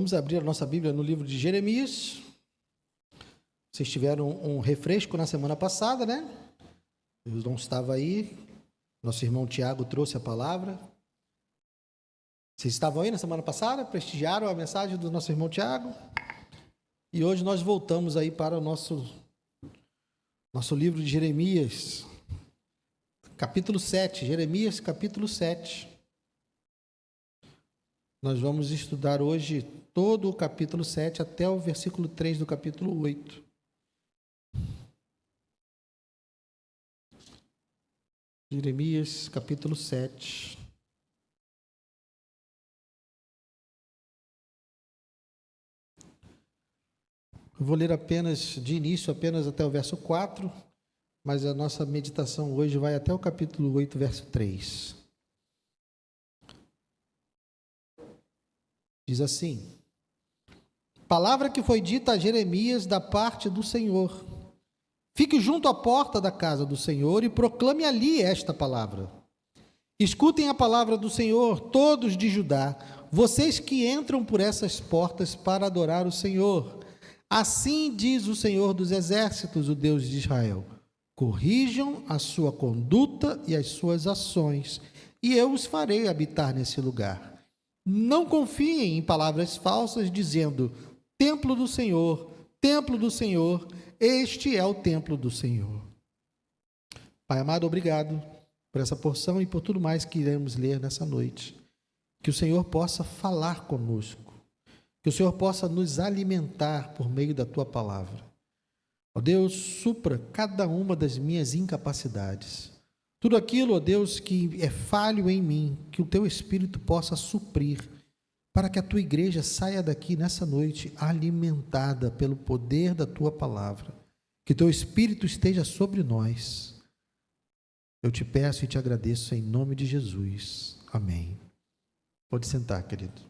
Vamos abrir a nossa Bíblia no livro de Jeremias. Vocês tiveram um refresco na semana passada, né? Eu não estava aí. Nosso irmão Tiago trouxe a palavra. Vocês estavam aí na semana passada? Prestigiaram a mensagem do nosso irmão Tiago? E hoje nós voltamos aí para o nosso livro de Jeremias, capítulo 7. Jeremias, capítulo 7. Nós vamos estudar hoje todo o capítulo 7 até o versículo 3 do capítulo 8. Jeremias, capítulo 7. Eu vou ler de início apenas até o verso 4, mas a nossa meditação hoje vai até o capítulo 8, verso 3. Diz assim: palavra que foi dita a Jeremias da parte do Senhor. Fique junto à porta da casa do Senhor e proclame ali esta palavra. Escutem a palavra do Senhor, todos de Judá, vocês que entram por essas portas para adorar o Senhor. Assim diz o Senhor dos Exércitos, o Deus de Israel: corrijam a sua conduta e as suas ações, e eu os farei habitar nesse lugar. Não confiem em palavras falsas, dizendo: templo do Senhor, este é o templo do Senhor. Pai amado, obrigado por essa porção e por tudo mais que iremos ler nessa noite. Que o Senhor possa falar conosco, que o Senhor possa nos alimentar por meio da Tua palavra. Ó Deus, supra cada uma das minhas incapacidades. Tudo aquilo, ó Deus, que é falho em mim, que o Teu Espírito possa suprir, para que a Tua igreja saia daqui nessa noite alimentada pelo poder da Tua palavra. Que Teu Espírito esteja sobre nós. Eu te peço e te agradeço em nome de Jesus. Amém. Pode sentar, querido.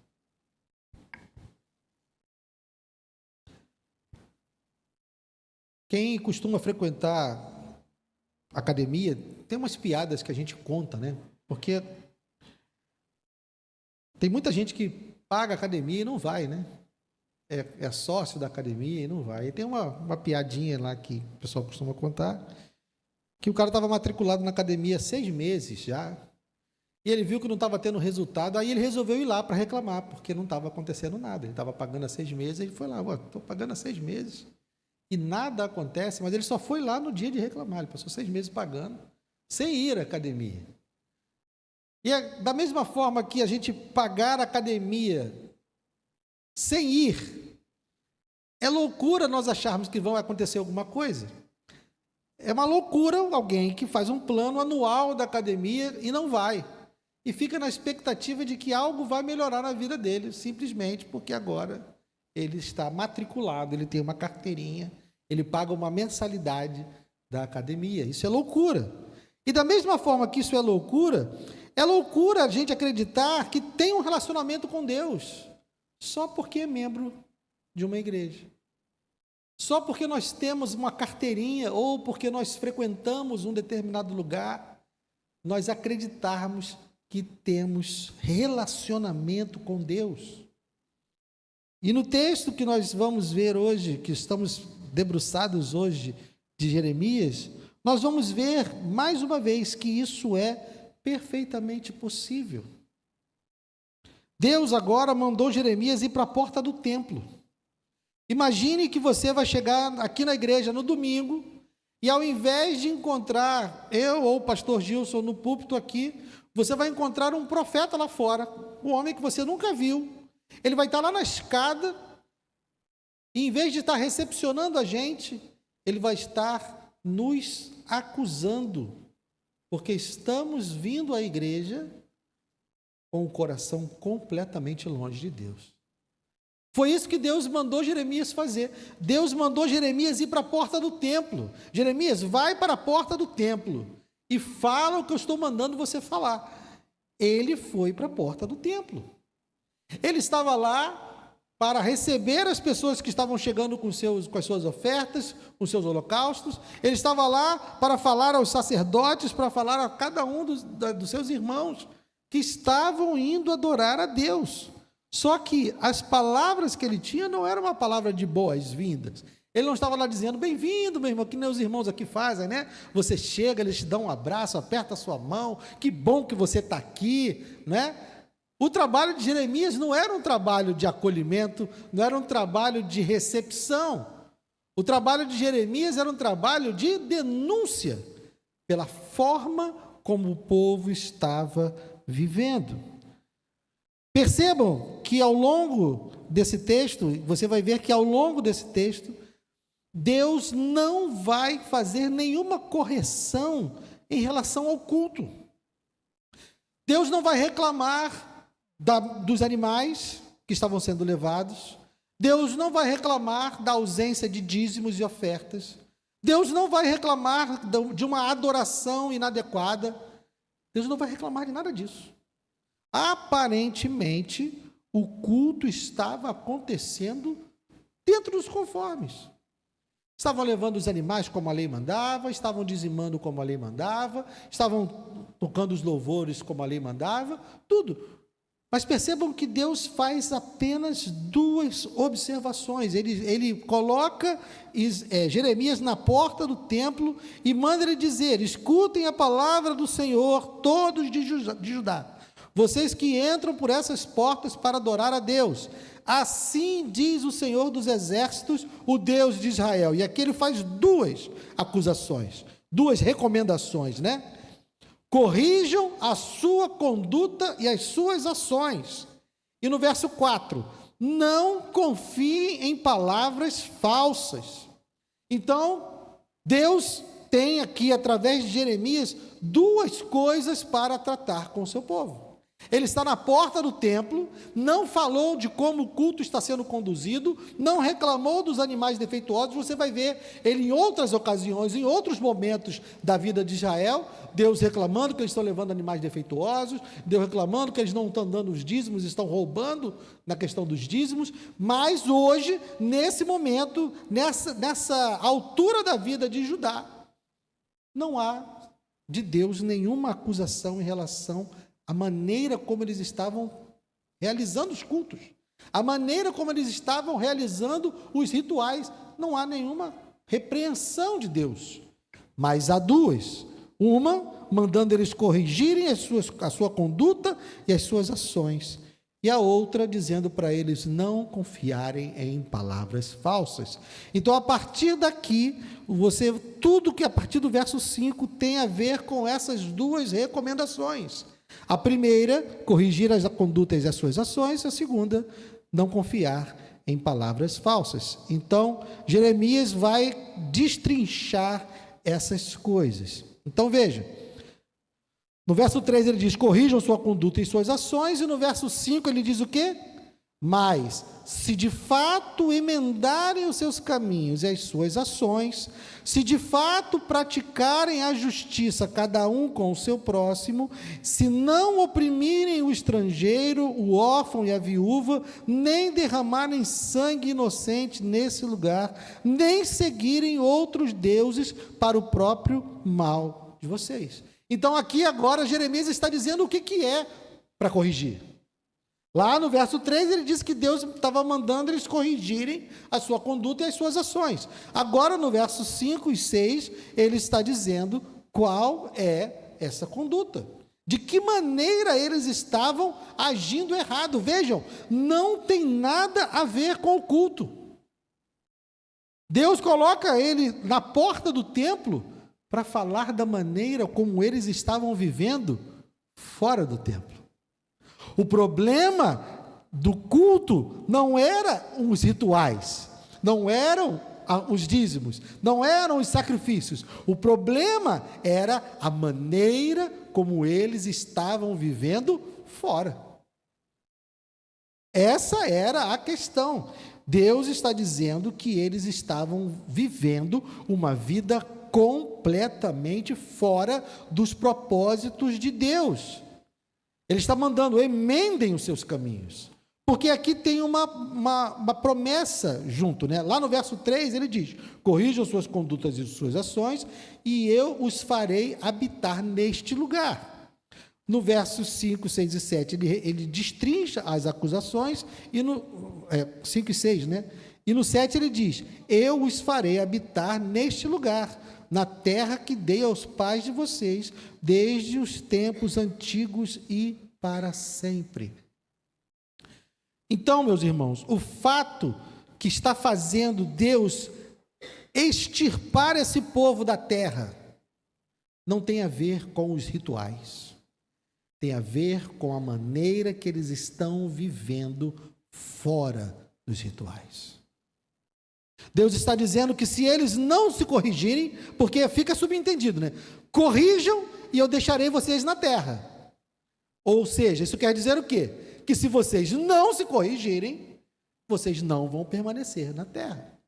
Quem costuma frequentar academia, tem umas piadas que a gente conta, né? Porque tem muita gente que paga academia e não vai, né? É sócio da academia e não vai. E tem uma piadinha lá que o pessoal costuma contar, que o cara estava matriculado na academia há 6 meses já, e ele viu que não estava tendo resultado, aí ele resolveu ir lá para reclamar, porque não estava acontecendo nada. Ele estava pagando há 6 meses, ele foi lá: estou pagando há 6 meses. E nada acontece, mas ele só foi lá no dia de reclamar. Ele passou 6 meses pagando, sem ir à academia. E da mesma forma que a gente pagar a academia sem ir, é loucura nós acharmos que vai acontecer alguma coisa. É uma loucura alguém que faz um plano anual da academia e não vai. E fica na expectativa de que algo vai melhorar na vida dele, simplesmente porque agora ele está matriculado, ele tem uma carteirinha, ele paga uma mensalidade da academia. Isso é loucura. E da mesma forma que isso é loucura a gente acreditar que tem um relacionamento com Deus só porque é membro de uma igreja. Só porque nós temos uma carteirinha ou porque nós frequentamos um determinado lugar, nós acreditarmos que temos relacionamento com Deus. E no texto que nós vamos ver hoje, que estamos debruçados hoje de Jeremias, nós vamos ver mais uma vez que isso é perfeitamente possível. Deus agora mandou Jeremias ir para a porta do templo. Imagine que você vai chegar aqui na igreja no domingo e ao invés de encontrar eu ou o pastor Gilson no púlpito aqui, você vai encontrar um profeta lá fora, um homem que você nunca viu. Ele vai estar lá na escada e, em vez de estar recepcionando a gente, ele vai estar nos acusando, porque estamos vindo à igreja com o coração completamente longe de Deus. Foi isso que Deus mandou Jeremias fazer. Deus mandou Jeremias ir para a porta do templo. Jeremias, vai para a porta do templo e fala o que eu estou mandando você falar. Ele foi para a porta do templo. Ele estava lá para receber as pessoas que estavam chegando com as suas ofertas, com seus holocaustos. Ele estava lá para falar aos sacerdotes, para falar a cada um dos seus irmãos que estavam indo adorar a Deus. Só que as palavras que ele tinha não eram uma palavra de boas-vindas. Ele não estava lá dizendo, bem-vindo, meu irmão, que nem os irmãos aqui fazem, né? Você chega, eles te dão um abraço, aperta a sua mão, que bom que você está aqui, né? O trabalho de Jeremias não era um trabalho de acolhimento, não era um trabalho de recepção. O trabalho de Jeremias era um trabalho de denúncia pela forma como o povo estava vivendo. Percebam que ao longo desse texto, você vai ver que ao longo desse texto, Deus não vai fazer nenhuma correção em relação ao culto. Deus não vai reclamar dos animais que estavam sendo levados. Deus não vai reclamar da ausência de dízimos e ofertas. Deus não vai reclamar de uma adoração inadequada. Deus não vai reclamar de nada disso. Aparentemente, o culto estava acontecendo dentro dos conformes. Estavam levando os animais como a lei mandava, estavam dizimando como a lei mandava, estavam tocando os louvores como a lei mandava, tudo. Mas percebam que Deus faz apenas duas observações. Ele coloca Jeremias na porta do templo e manda ele dizer: escutem a palavra do Senhor, todos de Judá, vocês que entram por essas portas para adorar a Deus. Assim diz o Senhor dos Exércitos, o Deus de Israel. E aqui ele faz duas acusações, duas recomendações, né? Corrijam a sua conduta e as suas ações. E no verso 4, não confiem em palavras falsas. Então, Deus tem aqui, através de Jeremias, duas coisas para tratar com o seu povo. Ele está na porta do templo, não falou de como o culto está sendo conduzido, não reclamou dos animais defeituosos. Você vai ver ele em outras ocasiões, em outros momentos da vida de Israel, Deus reclamando que eles estão levando animais defeituosos, Deus reclamando que eles não estão dando os dízimos, estão roubando na questão dos dízimos. Mas hoje, nesse momento, nessa altura da vida de Judá, não há de Deus nenhuma acusação em relação a maneira como eles estavam realizando os cultos, a maneira como eles estavam realizando os rituais. Não há nenhuma repreensão de Deus, mas há duas: uma mandando eles corrigirem a sua conduta e as suas ações, e a outra dizendo para eles não confiarem em palavras falsas. Então, a partir daqui, tudo que a partir do verso 5 tem a ver com essas duas recomendações. A primeira, corrigir as condutas e as suas ações. A segunda, não confiar em palavras falsas. Então, Jeremias vai destrinchar essas coisas. Então, veja, no verso 3 ele diz, corrijam sua conduta e suas ações, e no verso 5 ele diz o quê? Mas, se de fato emendarem os seus caminhos e as suas ações, se de fato praticarem a justiça, cada um com o seu próximo, se não oprimirem o estrangeiro, o órfão e a viúva, nem derramarem sangue inocente nesse lugar, nem seguirem outros deuses para o próprio mal de vocês. Então, aqui agora, Jeremias está dizendo o que é para corrigir. Lá no verso 3, ele diz que Deus estava mandando eles corrigirem a sua conduta e as suas ações. Agora, no verso 5 e 6, ele está dizendo qual é essa conduta. De que maneira eles estavam agindo errado. Vejam, não tem nada a ver com o culto. Deus coloca ele na porta do templo para falar da maneira como eles estavam vivendo fora do templo. O problema do culto não eram os rituais, não eram os dízimos, não eram os sacrifícios. O problema era a maneira como eles estavam vivendo fora. Essa era a questão. Deus está dizendo que eles estavam vivendo uma vida completamente fora dos propósitos de Deus. Ele está mandando, emendem os seus caminhos. Porque aqui tem uma promessa junto, né? Lá no verso 3 ele diz, corrijam suas condutas e suas ações, e eu os farei habitar neste lugar. no versos 5, 6 e 7, ele destrincha as acusações, e no 5 e 6, né? E no 7 ele diz: eu os farei habitar neste lugar, na terra que dei aos pais de vocês, desde os tempos antigos e para sempre. Então, meus irmãos, o fato que está fazendo Deus extirpar esse povo da terra não tem a ver com os rituais, tem a ver com a maneira que eles estão vivendo fora dos rituais. Deus está dizendo que se eles não se corrigirem, porque fica subentendido, né? Corrijam e eu deixarei vocês na terra. Ou seja, isso quer dizer o quê? Que se vocês não se corrigirem, vocês não vão permanecer na terra.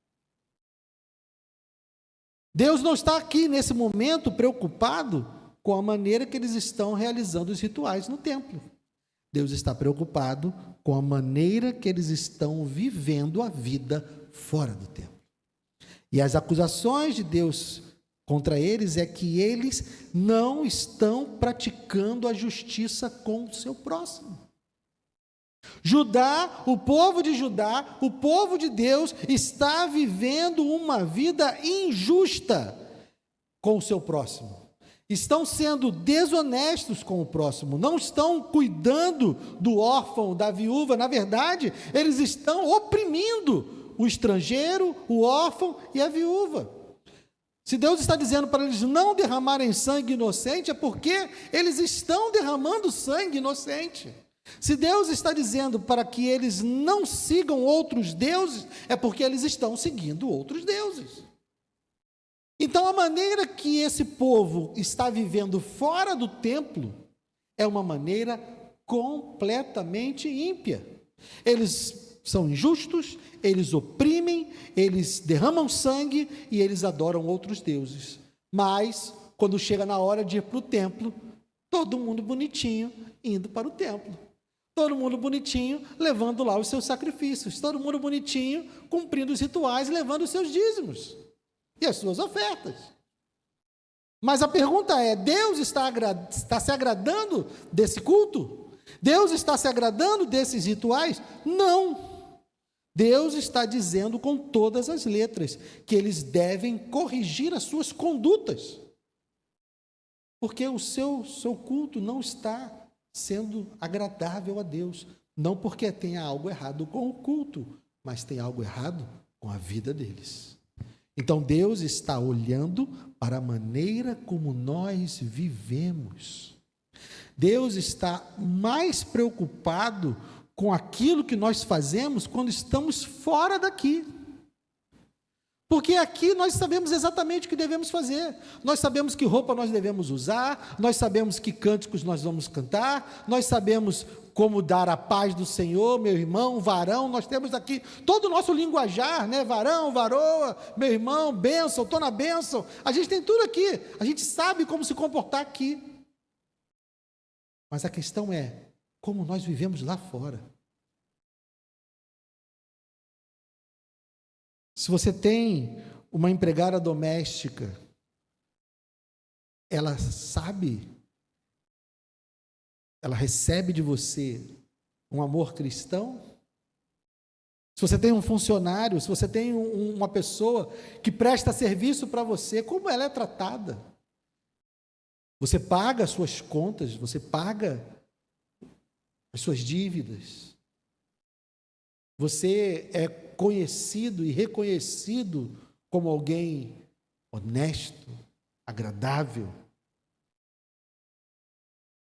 Deus não está aqui nesse momento preocupado com a maneira que eles estão realizando os rituais no templo. Deus está preocupado com a maneira que eles estão vivendo a vida fora do templo. E as acusações de Deus contra eles é que eles não estão praticando a justiça com o seu próximo. Judá, o povo de Judá, o povo de Deus, está vivendo uma vida injusta com o seu próximo. Estão sendo desonestos com o próximo, não estão cuidando do órfão, da viúva. Na verdade, eles estão oprimindo o estrangeiro, o órfão e a viúva. Se Deus está dizendo para eles não derramarem sangue inocente, é porque eles estão derramando sangue inocente. Se Deus está dizendo para que eles não sigam outros deuses, é porque eles estão seguindo outros deuses. Então, a maneira que esse povo está vivendo fora do templo é uma maneira completamente ímpia. Eles são injustos, eles oprimem, eles derramam sangue e eles adoram outros deuses. Mas, quando chega na hora de ir para o templo, todo mundo bonitinho indo para o templo. Todo mundo bonitinho levando lá os seus sacrifícios. Todo mundo bonitinho cumprindo os rituais, levando os seus dízimos e as suas ofertas. Mas a pergunta é: Deus está se agradando desse culto? Deus está se agradando desses rituais? Não. Deus está dizendo com todas as letras que eles devem corrigir as suas condutas, porque o seu culto não está sendo agradável a Deus, não porque tenha algo errado com o culto, mas tem algo errado com a vida deles. Então Deus está olhando para a maneira como nós vivemos. Deus está mais preocupado com aquilo que nós fazemos quando estamos fora daqui. Porque aqui nós sabemos exatamente o que devemos fazer. Nós sabemos que roupa nós devemos usar, nós sabemos que cânticos nós vamos cantar, nós sabemos como dar a paz do Senhor, meu irmão, varão. Nós temos aqui todo o nosso linguajar, né? Varão, varoa, meu irmão, bênção, estou na bênção. A gente tem tudo aqui, a gente sabe como se comportar aqui. Mas a questão é como nós vivemos lá fora. Se você tem uma empregada doméstica, ela sabe, ela recebe de você um amor cristão? Se você tem um funcionário, se você tem uma pessoa que presta serviço para você, como ela é tratada? Você paga as suas contas, você paga as suas dívidas. Você é conhecido e reconhecido como alguém honesto, agradável,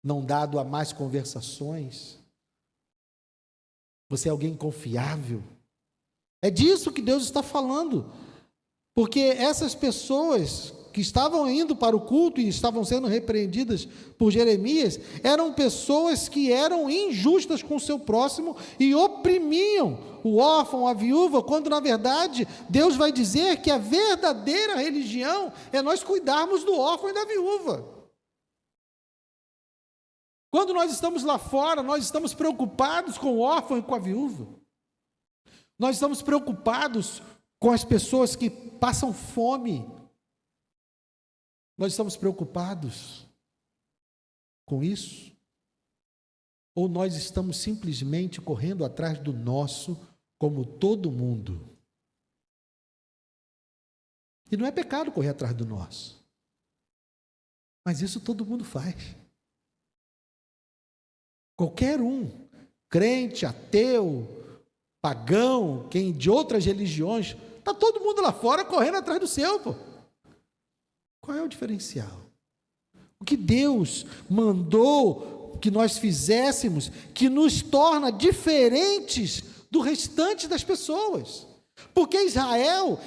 não dado a más conversações. Você é alguém confiável. É disso que Deus está falando, porque essas pessoas que estavam indo para o culto e estavam sendo repreendidas por Jeremias, eram pessoas que eram injustas com o seu próximo e oprimiam o órfão, a viúva, quando na verdade Deus vai dizer que a verdadeira religião é nós cuidarmos do órfão e da viúva. Quando nós estamos lá fora, nós estamos preocupados com o órfão e com a viúva. Nós estamos preocupados com as pessoas que passam fome. Nós estamos preocupados com isso. Ou nós estamos simplesmente correndo atrás do nosso, como todo mundo? E não é pecado correr atrás do nosso. Mas isso todo mundo faz. Qualquer um, crente, ateu, pagão, quem de outras religiões, está todo mundo lá fora correndo atrás do seu, pô. Qual é o diferencial? O que Deus mandou que nós fizéssemos, que nos torna diferentes do restante das pessoas. Porque Israel,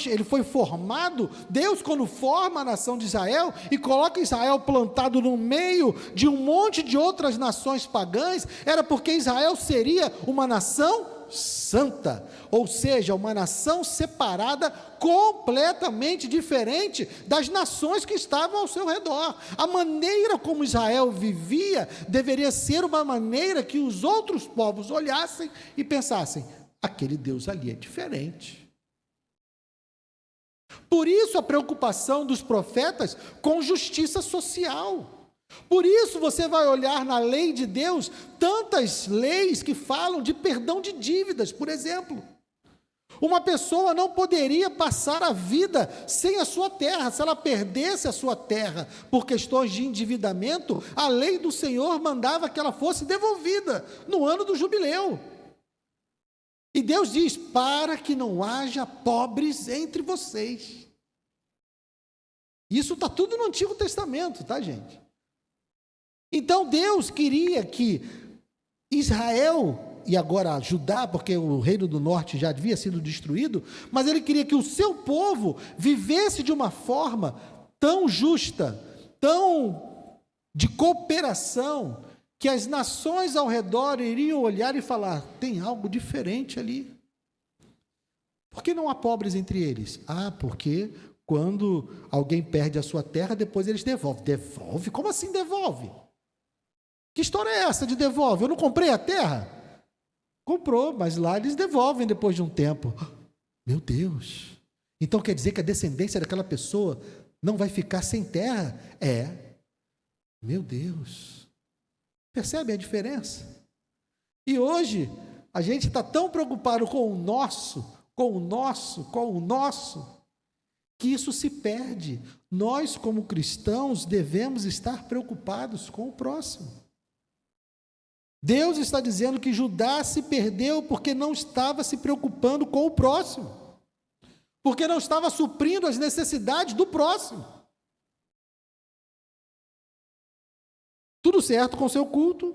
ele foi formado, Deus quando forma a nação de Israel e coloca Israel plantado no meio de um monte de outras nações pagãs, era porque Israel seria uma nação santa, ou seja, uma nação separada, completamente diferente das nações que estavam ao seu redor. A maneira como Israel vivia deveria ser uma maneira que os outros povos olhassem e pensassem: aquele Deus ali é diferente. Por isso a preocupação dos profetas com justiça social. Por isso você vai olhar na lei de Deus tantas leis que falam de perdão de dívidas, por exemplo. Uma pessoa não poderia passar a vida sem a sua terra. Se ela perdesse a sua terra por questões de endividamento, a lei do Senhor mandava que ela fosse devolvida no ano do jubileu. E Deus diz: para que não haja pobres entre vocês. Isso está tudo no Antigo Testamento, tá, gente? Então Deus queria que Israel, e agora Judá, porque o reino do norte já havia sido destruído, mas ele queria que o seu povo vivesse de uma forma tão justa, tão de cooperação, que as nações ao redor iriam olhar e falar: tem algo diferente ali. Por que não há pobres entre eles? Porque quando alguém perde a sua terra, depois eles devolvem. Devolve? Como assim devolve? Que história é essa de devolve? Eu não comprei a terra? Comprou, mas lá eles devolvem depois de um tempo. Meu Deus! Então quer dizer que a descendência daquela pessoa não vai ficar sem terra? Meu Deus! Percebe a diferença? E hoje, a gente está tão preocupado com o nosso, que isso se perde. Nós, como cristãos, devemos estar preocupados com o próximo. Deus está dizendo que Judá se perdeu porque não estava se preocupando com o próximo, porque não estava suprindo as necessidades do próximo. Tudo certo com o seu culto,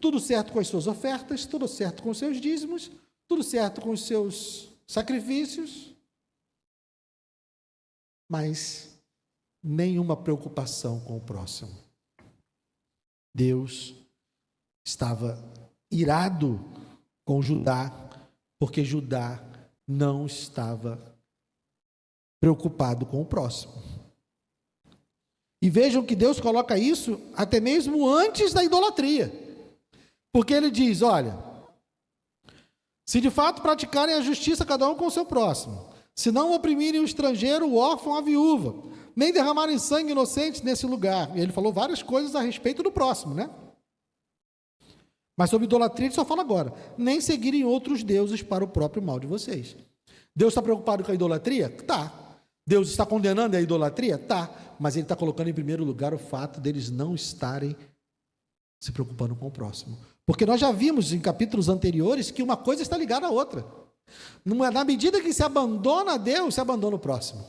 tudo certo com as suas ofertas, tudo certo com os seus dízimos, tudo certo com os seus sacrifícios, mas nenhuma preocupação com o próximo. Deus estava irado com Judá, porque Judá não estava preocupado com o próximo. E vejam que Deus coloca isso até mesmo antes da idolatria, porque ele diz: olha, se de fato praticarem a justiça cada um com o seu próximo, se não oprimirem o estrangeiro, o órfão, a viúva, nem derramarem sangue inocente nesse lugar. E ele falou várias coisas a respeito do próximo, né? Mas sobre idolatria ele só fala agora: nem seguirem outros deuses para o próprio mal de vocês. Deus está preocupado com a idolatria? Tá. Deus está condenando a idolatria? Tá. Mas ele está colocando em primeiro lugar o fato deles não estarem se preocupando com o próximo. Porque nós já vimos em capítulos anteriores que uma coisa está ligada à outra. Na medida que se abandona a Deus, se abandona o próximo.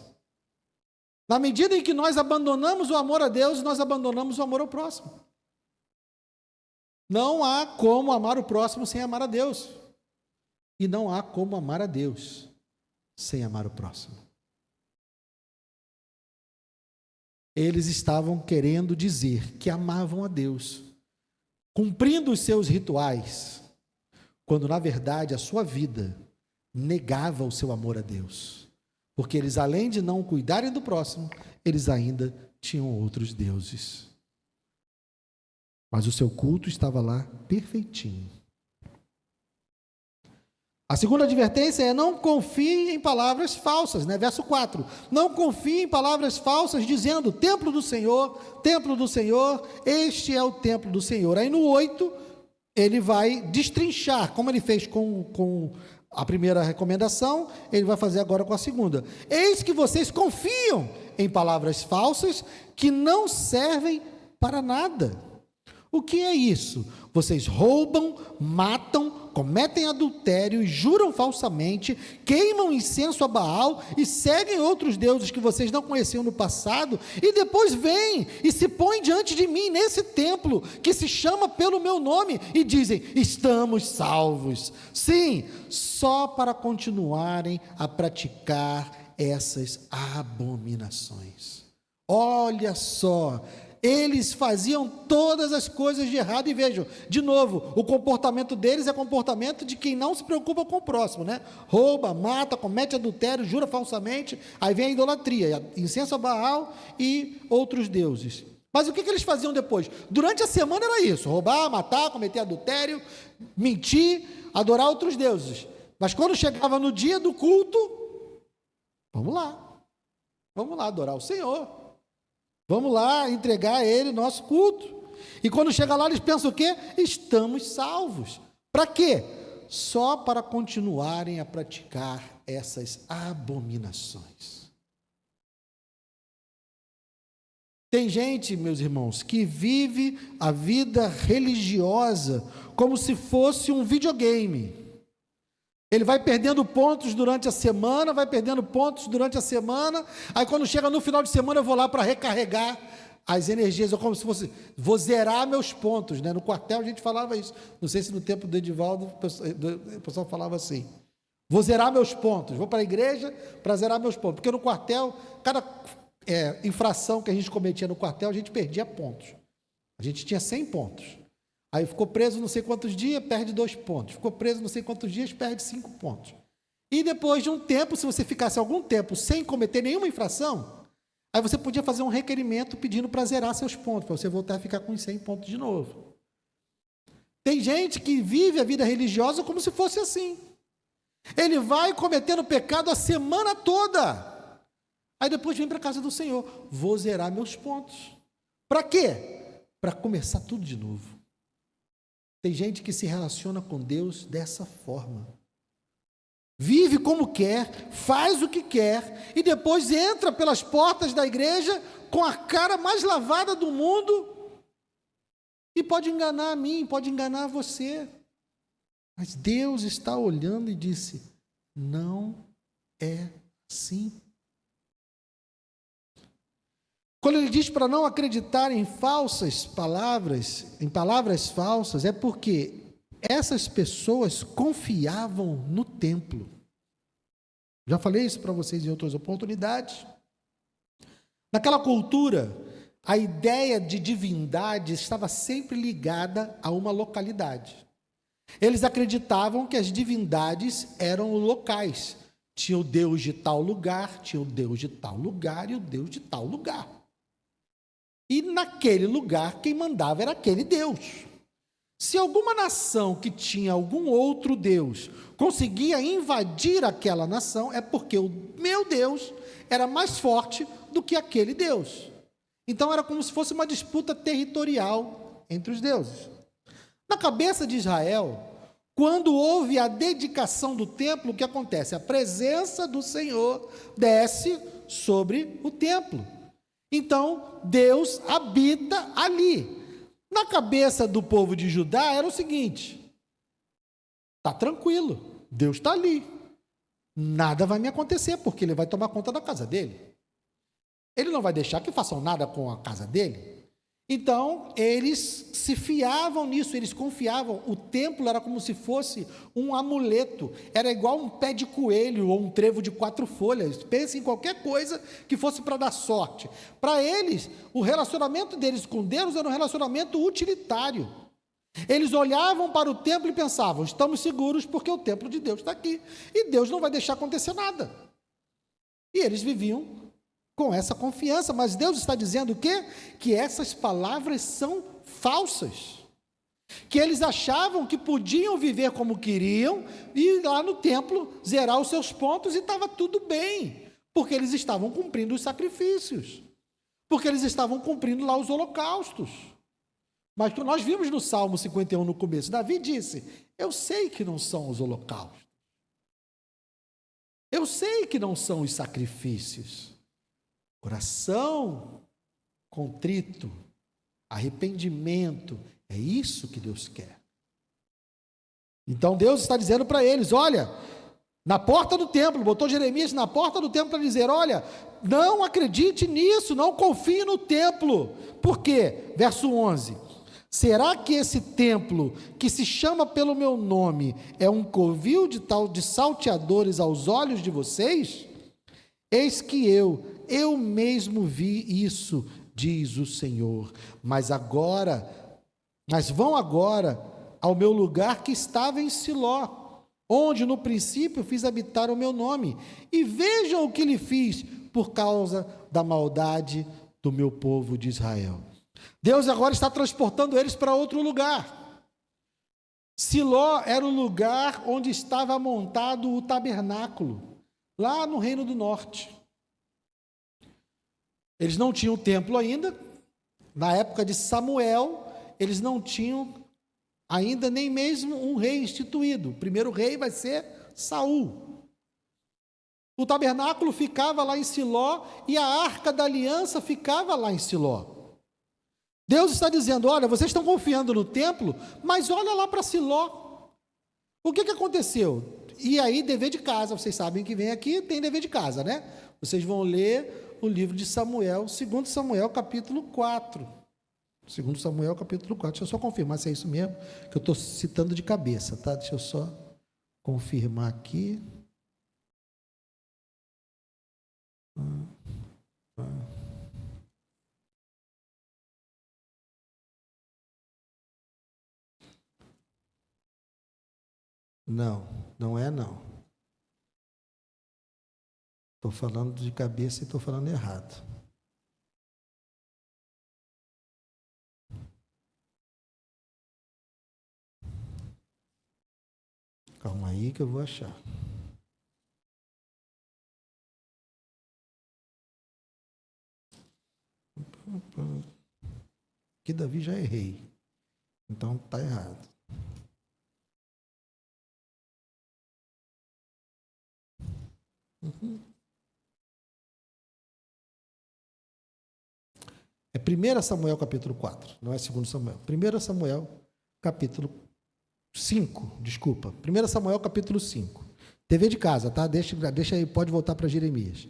Na medida em que nós abandonamos o amor a Deus, nós abandonamos o amor ao próximo. Não há como amar o próximo sem amar a Deus. E não há como amar a Deus sem amar o próximo. Eles estavam querendo dizer que amavam a Deus, cumprindo os seus rituais, quando na verdade a sua vida negava o seu amor a Deus. Porque eles, além de não cuidarem do próximo, eles ainda tinham outros deuses. Mas o seu culto estava lá perfeitinho. A segunda advertência é: não confie em palavras falsas, né? Verso 4. Não confie em palavras falsas, dizendo: templo do Senhor, este é o templo do Senhor. Aí no 8, ele vai destrinchar, como ele fez com a primeira recomendação, ele vai fazer agora com a segunda. Eis que vocês confiam em palavras falsas que não servem para nada. O que é isso? Vocês roubam, matam, cometem adultério e juram falsamente, queimam incenso a Baal e seguem outros deuses que vocês não conheciam no passado, e depois vêm e se põem diante de mim nesse templo que se chama pelo meu nome e dizem: estamos salvos. Sim, só para continuarem a praticar essas abominações. Olha só, eles faziam todas as coisas de errado, e vejam, de novo, o comportamento deles é comportamento de quem não se preocupa com o próximo, né? Rouba, mata, comete adultério, jura falsamente, aí vem a idolatria, incenso a Baal e outros deuses. Mas o que eles faziam depois? Durante a semana era isso: roubar, matar, cometer adultério, mentir, adorar outros deuses. Mas quando chegava no dia do culto, vamos lá adorar o Senhor. Vamos lá entregar a Ele nosso culto. E quando chega lá, eles pensam o quê? Estamos salvos. Para quê? Só para continuarem a praticar essas abominações. Tem gente, meus irmãos, que vive a vida religiosa como se fosse um videogame. Ele vai perdendo pontos durante a semana, aí quando chega no final de semana eu vou lá para recarregar as energias, como se fosse, vou zerar meus pontos, né? No quartel a gente falava isso, não sei se no tempo do Edivaldo o pessoal falava assim: vou zerar meus pontos, vou para a igreja para zerar meus pontos, porque no quartel, cada infração que a gente cometia no quartel, a gente perdia pontos, a gente tinha 100 pontos. Aí ficou preso não sei quantos dias, perde 2 pontos. Ficou preso não sei quantos dias, perde 5 pontos. E depois de um tempo, se você ficasse algum tempo sem cometer nenhuma infração, aí você podia fazer um requerimento pedindo para zerar seus pontos, para você voltar a ficar com os 100 pontos de novo. Tem gente que vive a vida religiosa como se fosse assim. Ele vai cometendo pecado a semana toda. Aí depois vem para a casa do Senhor: vou zerar meus pontos. Para quê? Para começar tudo de novo. Tem gente que se relaciona com Deus dessa forma. Vive como quer, faz o que quer, e depois entra pelas portas da igreja com a cara mais lavada do mundo, e pode enganar a mim, pode enganar você. Mas Deus está olhando e disse: não é assim. Quando ele diz para não acreditar em falsas palavras, em palavras falsas, é porque essas pessoas confiavam no templo. Já falei isso para vocês em outras oportunidades. Naquela cultura, a ideia de divindade estava sempre ligada a uma localidade. Eles acreditavam que as divindades eram locais. Tinha o Deus de tal lugar, tinha o Deus de tal lugar e o Deus de tal lugar. E naquele lugar, quem mandava era aquele Deus. Se alguma nação que tinha algum outro Deus conseguia invadir aquela nação, é porque o meu Deus era mais forte do que aquele Deus. Então era como se fosse uma disputa territorial entre os deuses. Na cabeça de Israel, quando houve a dedicação do templo, o que acontece? A presença do Senhor desce sobre o templo. Então, Deus habita ali. Na cabeça do povo de Judá era o seguinte: está tranquilo, Deus está ali. Nada vai me acontecer, porque Ele vai tomar conta da casa dele. Ele não vai deixar que façam nada com a casa dele. Então, eles se fiavam nisso, eles confiavam. O templo era como se fosse um amuleto, era igual um pé de coelho ou um trevo de 4 folhas. Pense em qualquer coisa que fosse para dar sorte. Para eles, o relacionamento deles com Deus era um relacionamento utilitário. Eles olhavam para o templo e pensavam: estamos seguros porque o templo de Deus está aqui, e Deus não vai deixar acontecer nada. E eles viviam com essa confiança, mas Deus está dizendo o quê? Que essas palavras são falsas, que eles achavam que podiam viver como queriam, e lá no templo zerar os seus pontos e estava tudo bem, porque eles estavam cumprindo os sacrifícios, porque eles estavam cumprindo lá os holocaustos, Mas nós vimos no Salmo 51 no começo, Davi disse: eu sei que não são os holocaustos, eu sei que não são os sacrifícios. Coração contrito, arrependimento, é isso que Deus quer. Então Deus está dizendo para eles: olha, na porta do templo, botou Jeremias na porta do templo para dizer: olha, não acredite nisso, não confie no templo. Por quê? Verso 11: será que esse templo, que se chama pelo meu nome, é um covil de salteadores aos olhos de vocês? Eis que eu mesmo vi isso, diz o Senhor. Mas vão agora ao meu lugar que estava em Siló, onde no princípio fiz habitar o meu nome, e vejam o que lhe fiz por causa da maldade do meu povo de Israel. Deus agora está transportando eles para outro lugar. Siló era o lugar onde estava montado o tabernáculo, lá no Reino do Norte. Eles não tinham templo ainda. Na época de Samuel, eles não tinham ainda nem mesmo um rei instituído. O primeiro rei vai ser Saul. O tabernáculo ficava lá em Siló e a arca da aliança ficava lá em Siló. Deus está dizendo: olha, vocês estão confiando no templo, mas olha lá para Siló. O que aconteceu? E aí, dever de casa, vocês sabem que vem aqui, tem dever de casa, né? Vocês vão ler o livro de Samuel, 2 Samuel, capítulo 4. 2 Samuel, capítulo 4. Deixa eu só confirmar se é isso mesmo, que eu estou citando de cabeça, tá? Deixa eu só confirmar aqui. Não, não é não. Estou falando de cabeça e estou falando errado. Calma aí que eu vou achar. Aqui Davi já errei. Então está errado. É 1 Samuel capítulo 4, não é 2 Samuel. 1 Samuel capítulo 5, desculpa. 1 Samuel capítulo 5. TV de casa, tá? Deixa aí, pode voltar para Jeremias.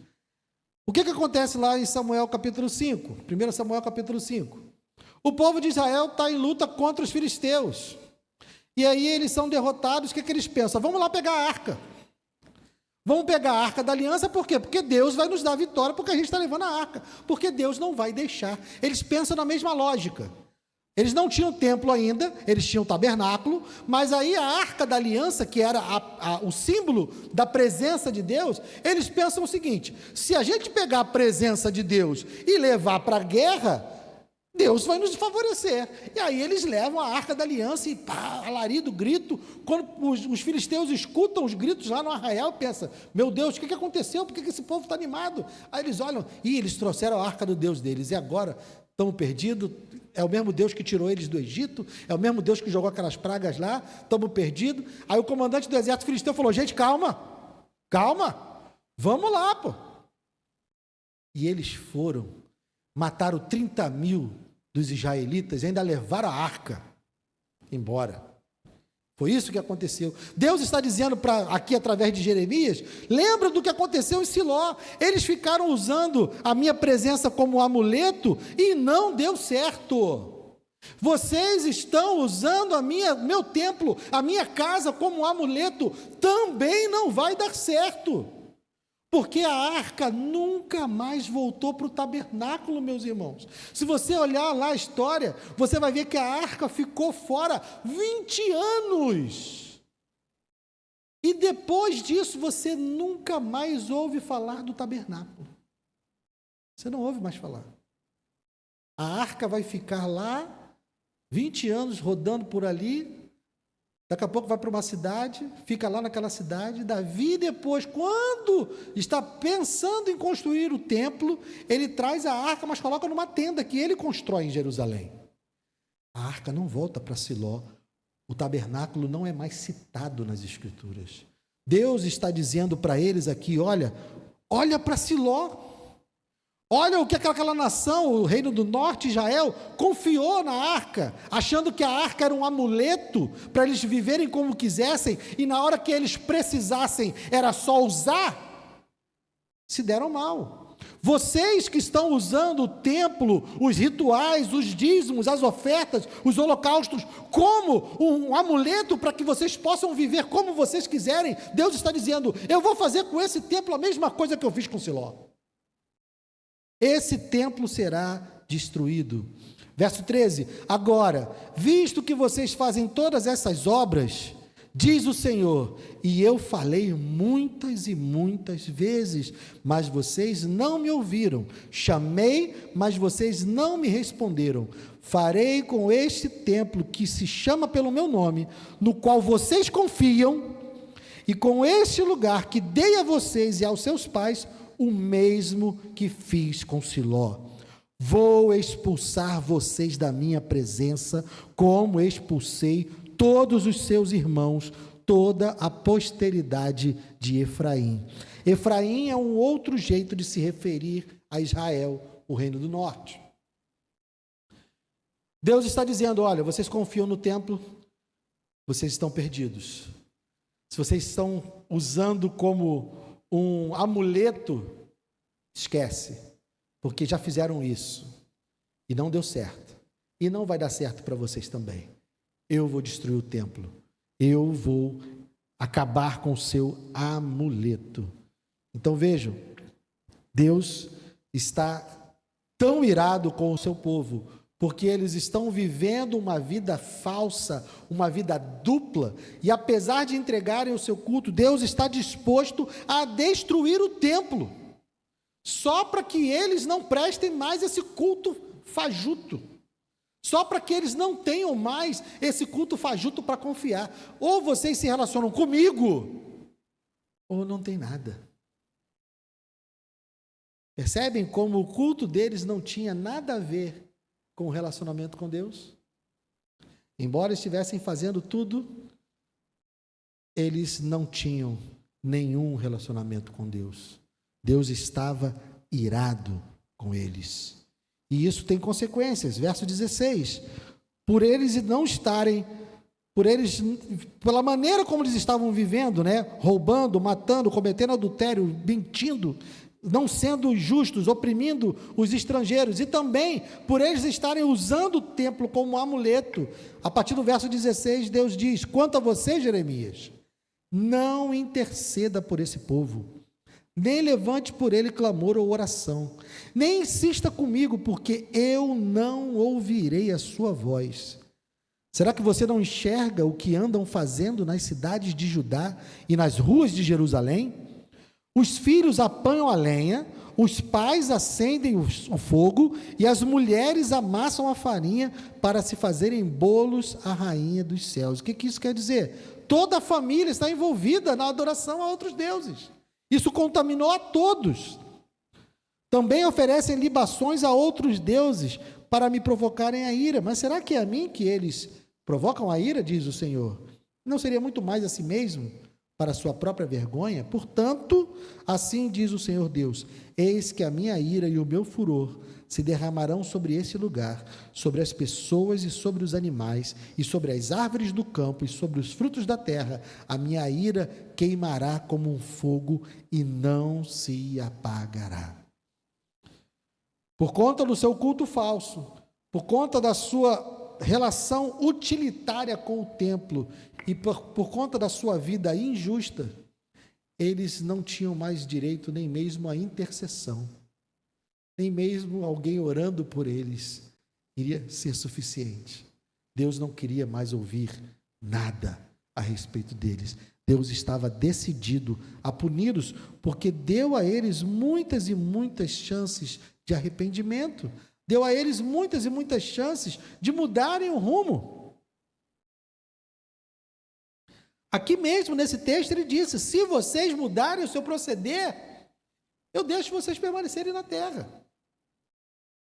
O que acontece lá em Samuel capítulo 5? 1 Samuel capítulo 5. O povo de Israel está em luta contra os filisteus. E aí eles são derrotados, o que eles pensam? Vamos lá pegar a arca. Vamos pegar a arca da aliança, por quê? Porque Deus vai nos dar vitória, porque a gente está levando a arca. Porque Deus não vai deixar. Eles pensam na mesma lógica. Eles não tinham templo ainda, eles tinham tabernáculo, mas aí a arca da aliança, que era o símbolo da presença de Deus, eles pensam o seguinte: se a gente pegar a presença de Deus e levar para a guerra, Deus vai nos favorecer. E aí eles levam a arca da aliança e pá, alarido, grito. Quando os filisteus escutam os gritos lá no arraial, pensa: meu Deus, o que aconteceu? Por que esse povo está animado? Aí eles olham, e eles trouxeram a arca do Deus deles, e agora estamos perdidos. É o mesmo Deus que tirou eles do Egito, é o mesmo Deus que jogou aquelas pragas lá, estamos perdidos. Aí o comandante do exército filisteu falou: gente, calma, vamos lá, pô. E eles foram, mataram 30.000 dos israelitas e ainda levaram a arca embora. Foi isso que aconteceu. Deus está dizendo aqui através de Jeremias: lembra do que aconteceu em Siló. Eles ficaram usando a minha presença como amuleto e não deu certo. Vocês estão usando meu templo, a minha casa como amuleto, também não vai dar certo. Porque a arca nunca mais voltou para o tabernáculo, meus irmãos. Se você olhar lá a história, você vai ver que a arca ficou fora 20 anos. E depois disso, você nunca mais ouve falar do tabernáculo. Você não ouve mais falar. A arca vai ficar lá 20 anos rodando por ali. Daqui a pouco vai para uma cidade, fica lá naquela cidade. Davi depois, quando está pensando em construir o templo, ele traz a arca, mas coloca numa tenda que ele constrói em Jerusalém. A arca não volta para Siló. O tabernáculo não é mais citado nas Escrituras. Deus está dizendo para eles aqui, olha para Siló. Olha o que aquela nação, o reino do norte, Israel, confiou na arca, achando que a arca era um amuleto para eles viverem como quisessem, e na hora que eles precisassem era só usar, se deram mal. Vocês que estão usando o templo, os rituais, os dízimos, as ofertas, os holocaustos, como um amuleto para que vocês possam viver como vocês quiserem, Deus está dizendo, eu vou fazer com esse templo a mesma coisa que eu fiz com Siló. Esse templo será destruído. Verso 13, agora, visto que vocês fazem todas essas obras, diz o Senhor, e eu falei muitas e muitas vezes, mas vocês não me ouviram, chamei, mas vocês não me responderam, farei com este templo que se chama pelo meu nome, no qual vocês confiam, e com este lugar que dei a vocês e aos seus pais, o mesmo que fiz com Siló. Vou expulsar vocês da minha presença, como expulsei todos os seus irmãos, toda a posteridade de Efraim. Efraim é um outro jeito de se referir a Israel, o reino do norte. Deus está dizendo, olha, vocês confiam no templo, vocês estão perdidos. Se vocês estão usando como um amuleto, esquece, porque já fizeram isso e não deu certo, e não vai dar certo para vocês também. Eu vou destruir o templo, eu vou acabar com o seu amuleto. Então vejam, Deus está tão irado com o seu povo, porque eles estão vivendo uma vida falsa, uma vida dupla, e apesar de entregarem o seu culto, Deus está disposto a destruir o templo, só para que eles não prestem mais esse culto fajuto, só para que eles não tenham mais esse culto fajuto para confiar. Ou vocês se relacionam comigo, ou não tem nada. Percebem como o culto deles não tinha nada a ver com o relacionamento com Deus? Embora estivessem fazendo tudo, eles não tinham nenhum relacionamento com Deus. Deus estava irado com eles. E isso tem consequências. Verso 16. Por eles não estarem, pela maneira como eles estavam vivendo, né? Roubando, matando, cometendo adultério, mentindo, não sendo justos, oprimindo os estrangeiros, e também por eles estarem usando o templo como amuleto. A partir do verso 16, Deus diz, quanto a você, Jeremias, não interceda por esse povo, nem levante por ele clamor ou oração, nem insista comigo, porque eu não ouvirei a sua voz. Será que você não enxerga o que andam fazendo nas cidades de Judá e nas ruas de Jerusalém? Os filhos apanham a lenha, os pais acendem o fogo e as mulheres amassam a farinha para se fazerem bolos à rainha dos céus. O que isso quer dizer? Toda a família está envolvida na adoração a outros deuses. Isso contaminou a todos. Também oferecem libações a outros deuses para me provocarem a ira. Mas será que é a mim que eles provocam a ira, diz o Senhor? Não seria muito mais a si mesmo, para a sua própria vergonha? Portanto, assim diz o Senhor Deus, eis que a minha ira e o meu furor se derramarão sobre esse lugar, sobre as pessoas e sobre os animais, e sobre as árvores do campo e sobre os frutos da terra. A minha ira queimará como um fogo e não se apagará. Por conta do seu culto falso, por conta da sua relação utilitária com o templo, e por conta da sua vida injusta, eles não tinham mais direito nem mesmo à intercessão, nem mesmo alguém orando por eles iria ser suficiente. Deus não queria mais ouvir nada a respeito deles. Deus estava decidido a puni-los, porque deu a eles muitas e muitas chances de arrependimento, deu a eles muitas e muitas chances de mudarem o rumo. Aqui mesmo, nesse texto, ele disse, se vocês mudarem o seu proceder, eu deixo vocês permanecerem na terra.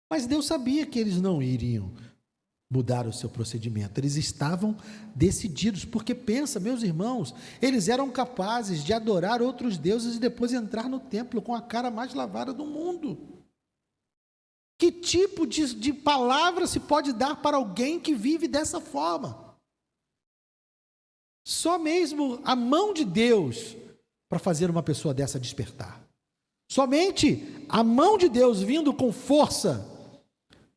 Mas Deus sabia que eles não iriam. mudar o seu procedimento. Eles estavam decididos, porque pensa, meus irmãos, eles eram capazes de adorar outros deuses e depois entrar no templo com a cara mais lavada do mundo. Que tipo de palavra se pode dar para alguém que vive dessa forma? Só mesmo a mão de Deus para fazer uma pessoa dessa despertar. Somente a mão de Deus vindo com força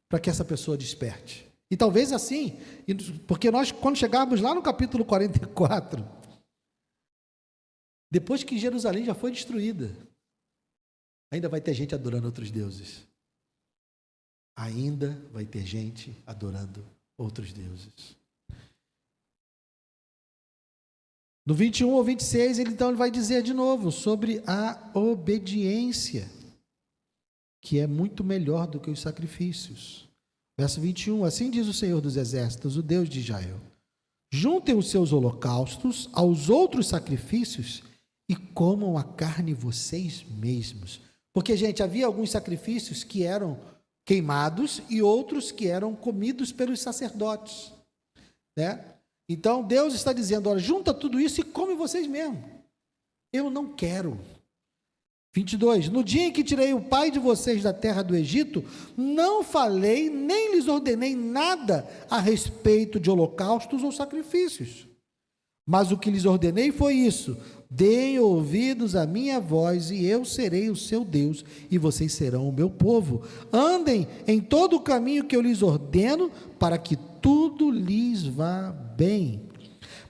para que essa pessoa desperte. E talvez assim, porque nós, quando chegarmos lá no capítulo 44, depois que Jerusalém já foi destruída, ainda vai ter gente adorando outros deuses. Ainda vai ter gente adorando outros deuses. No 21 ou 26, ele vai dizer de novo sobre a obediência, que é muito melhor do que os sacrifícios. Verso 21, assim diz o Senhor dos Exércitos, o Deus de Israel: juntem os seus holocaustos aos outros sacrifícios e comam a carne vocês mesmos. Porque, gente, havia alguns sacrifícios que eram queimados e outros que eram comidos pelos sacerdotes, né? Então, Deus está dizendo, olha, junta tudo isso e come vocês mesmos. Eu não quero. 22, no dia em que tirei o pai de vocês da terra do Egito, não falei, nem lhes ordenei nada a respeito de holocaustos ou sacrifícios. Mas o que lhes ordenei foi isso: deem ouvidos à minha voz, e eu serei o seu Deus, e vocês serão o meu povo. Andem em todo o caminho que eu lhes ordeno, para que tudo lhes vá bem.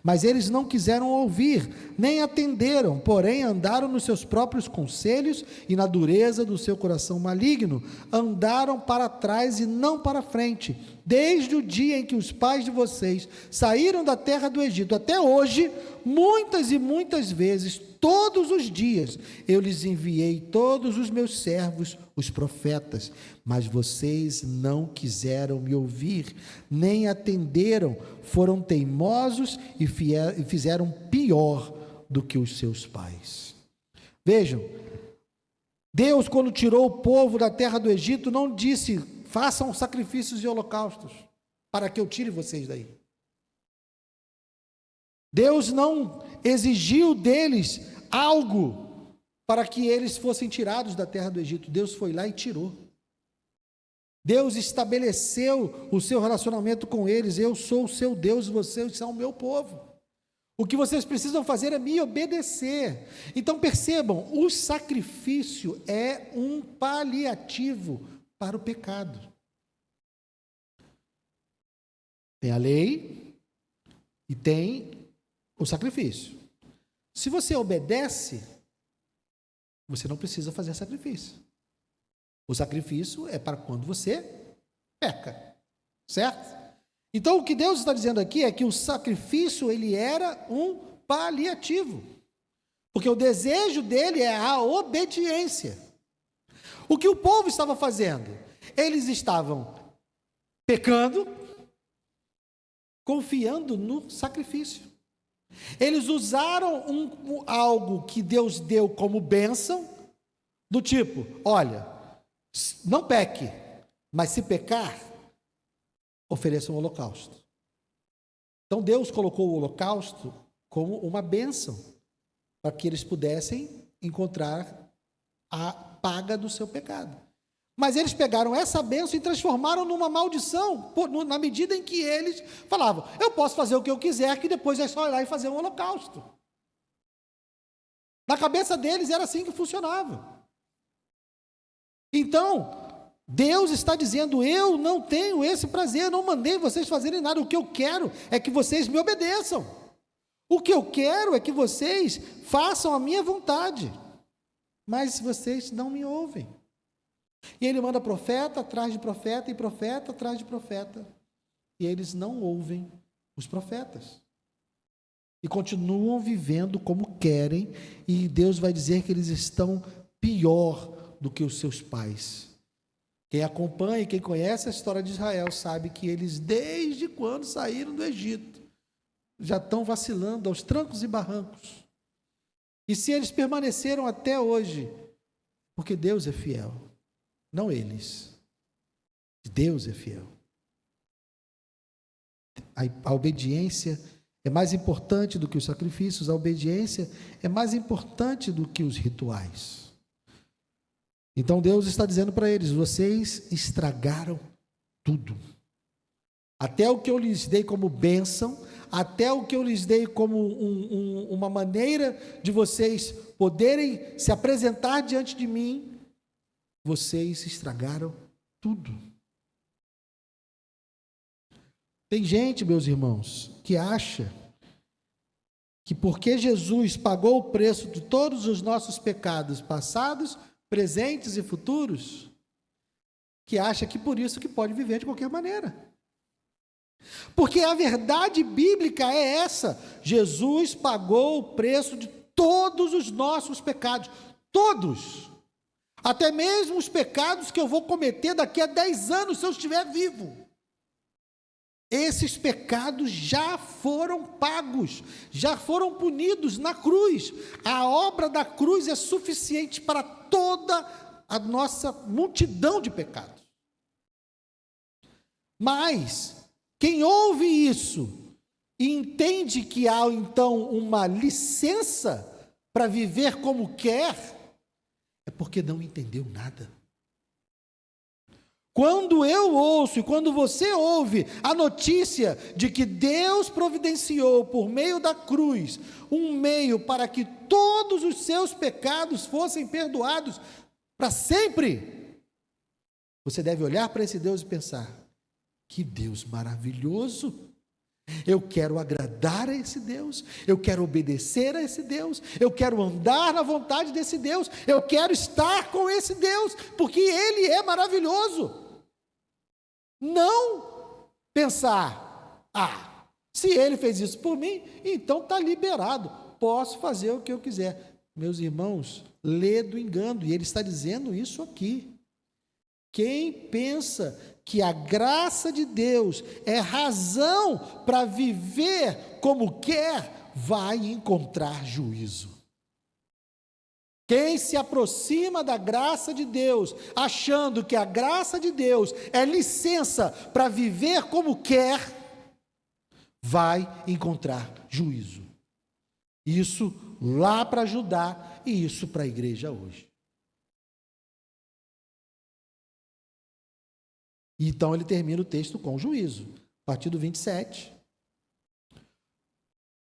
Mas eles não quiseram ouvir, nem atenderam, porém andaram nos seus próprios conselhos e na dureza do seu coração maligno. Andaram para trás e não para frente. Desde o dia em que os pais de vocês saíram da terra do Egito até hoje, muitas e muitas vezes, todos os dias, eu lhes enviei todos os meus servos, os profetas, mas vocês não quiseram me ouvir, nem atenderam, foram teimosos e fizeram pior do que os seus pais. Vejam, Deus, quando tirou o povo da terra do Egito, não disse: façam sacrifícios e holocaustos, para que eu tire vocês daí. Deus não exigiu deles algo para que eles fossem tirados da terra do Egito. Deus foi lá e tirou. Deus estabeleceu o seu relacionamento com eles. Eu sou o seu Deus, vocês são o meu povo. O que vocês precisam fazer é me obedecer. Então percebam, o sacrifício é um paliativo para o pecado. Tem a lei e tem o sacrifício. Se você obedece, você não precisa fazer sacrifício. O sacrifício é para quando você peca, certo? Então, o que Deus está dizendo aqui é que o sacrifício, ele era um paliativo, porque o desejo dele é a obediência. O que o povo estava fazendo? Eles estavam pecando, confiando no sacrifício. Eles usaram algo que Deus deu como bênção, do tipo, olha, não peque, mas se pecar, ofereça um holocausto. Então Deus colocou o holocausto como uma bênção, para que eles pudessem encontrar a paga do seu pecado. Mas eles pegaram essa bênção e transformaram numa maldição, na medida em que eles falavam, eu posso fazer o que eu quiser, que depois é só ir lá e fazer um holocausto. Na cabeça deles era assim que funcionava. Então, Deus está dizendo, eu não tenho esse prazer, eu não mandei vocês fazerem nada, o que eu quero é que vocês me obedeçam. O que eu quero é que vocês façam a minha vontade, mas vocês não me ouvem. E ele manda profeta atrás de profeta e profeta atrás de profeta. E eles não ouvem os profetas. E continuam vivendo como querem. E Deus vai dizer que eles estão pior do que os seus pais. Quem acompanha e quem conhece a história de Israel sabe que eles, desde quando saíram do Egito, já estão vacilando aos trancos e barrancos. E se eles permaneceram até hoje, porque Deus é fiel. Não eles. Deus é fiel. A obediência é mais importante do que os sacrifícios, a obediência é mais importante do que os rituais. Então Deus está dizendo para eles: vocês estragaram tudo. Até o que eu lhes dei como bênção, até o que eu lhes dei como uma maneira de vocês poderem se apresentar diante de mim, vocês estragaram tudo. Tem gente, meus irmãos, que acha que porque Jesus pagou o preço de todos os nossos pecados passados, presentes e futuros, que acha que por isso que pode viver de qualquer maneira. Porque a verdade bíblica é essa: Jesus pagou o preço de todos os nossos pecados, todos, até mesmo os pecados que eu vou cometer daqui a 10 anos, se eu estiver vivo. Esses pecados já foram pagos, já foram punidos na cruz. A obra da cruz é suficiente para toda a nossa multidão de pecados. Mas quem ouve isso e entende que há então uma licença para viver como quer, é porque não entendeu nada. Quando eu ouço e quando você ouve a notícia de que Deus providenciou por meio da cruz um meio para que todos os seus pecados fossem perdoados para sempre, você deve olhar para esse Deus e pensar: que Deus maravilhoso! Eu quero agradar a esse Deus, eu quero obedecer a esse Deus, eu quero andar na vontade desse Deus, eu quero estar com esse Deus, porque Ele é maravilhoso. Não pensar: se Ele fez isso por mim, então está liberado, posso fazer o que eu quiser. Meus irmãos, lê do engano, e Ele está dizendo isso aqui. Quem pensa que a graça de Deus é razão para viver como quer, vai encontrar juízo. Quem se aproxima da graça de Deus, achando que a graça de Deus é licença para viver como quer, vai encontrar juízo. Isso lá para Judá e isso para a igreja hoje. Então ele termina o texto com juízo, a partir do 27.